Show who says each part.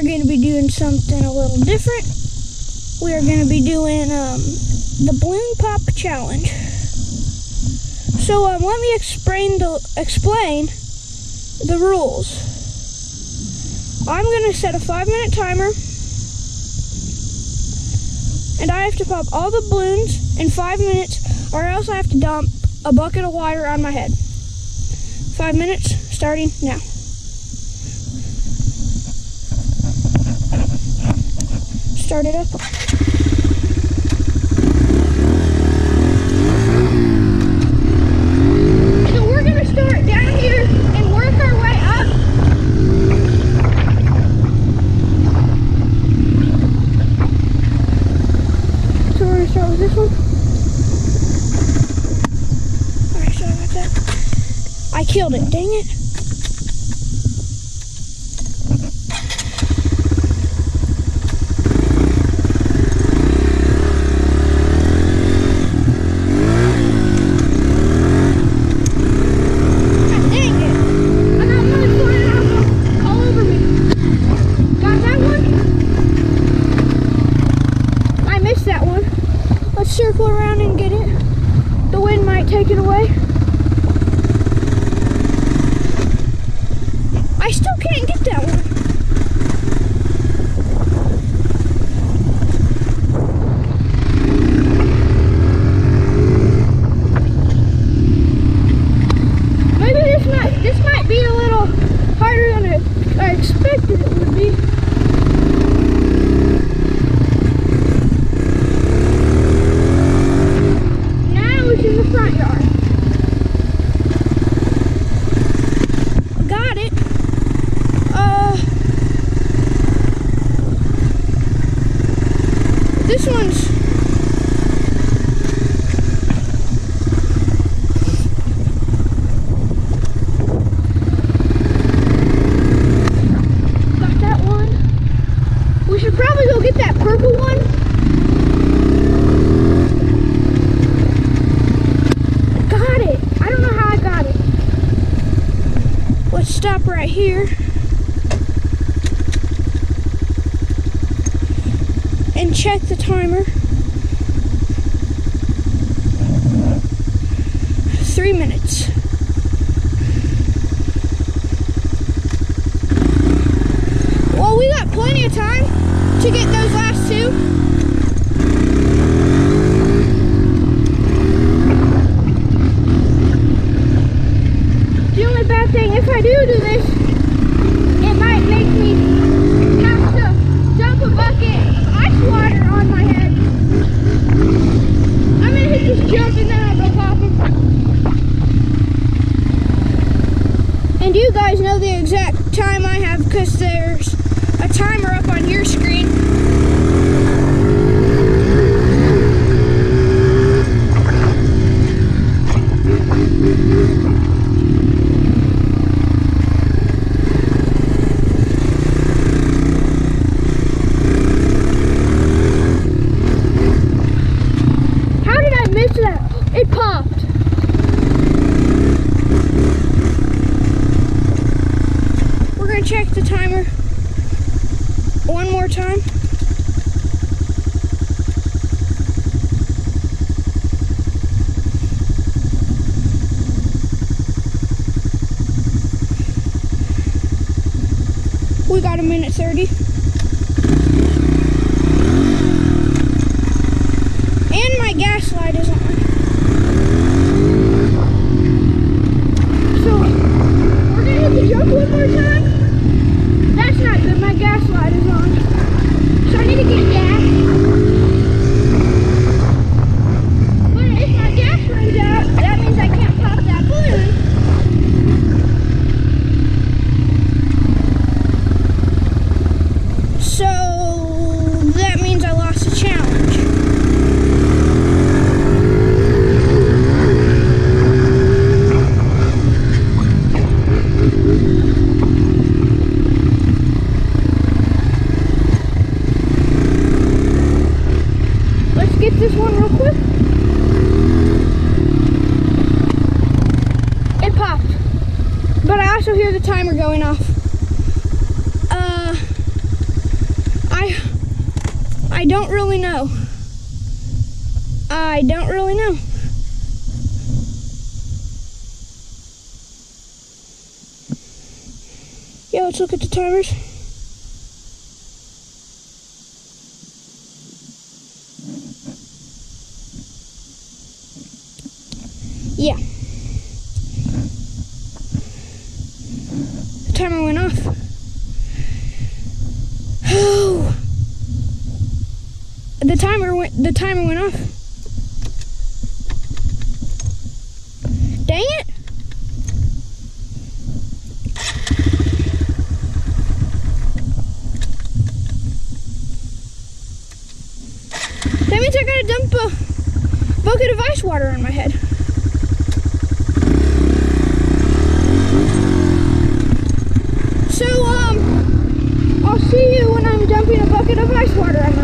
Speaker 1: are going to be doing something a little different. We are going to be doing the balloon pop challenge. So let me explain the rules. I'm going to set a 5-minute timer, and I have to pop all the balloons in 5 minutes, or else I have to dump a bucket of water on my head. 5 minutes, starting now. Start it up. So we're gonna start down here and work our way up. So we're gonna start with this one. Alright, sorry about that. I killed it, dang it. Circle around and get it. The wind might take it away. I still can't get that one. Maybe this might be a little harder than I expected it would be. In the front yard. Got it. This one's got that one. We should probably go get that purple one. Let's stop right here and check the timer. 3 minutes. Well, we got plenty of time to get those last two. Bad thing, if I do this, it might make me have to dump a bucket of ice water on my head. I'm gonna hit this jump and then I'll go pop them. And you guys know the exact time I have because there's a timer up on your screen. It popped. We're going to check the timer one more time. We got 1:30. And my gas light is on. Jump one more time. That's not good. My gas light is on. So I need to get gas. But if my gas runs out, that means I can't pop that balloon. really know. I don't really know. Yeah, let's look at the timers. Yeah. The timer went off. Oh. The timer went off. Dang it. That means I gotta dump a bucket of ice water on my head. So, I'll see you when I'm dumping a bucket of ice water on my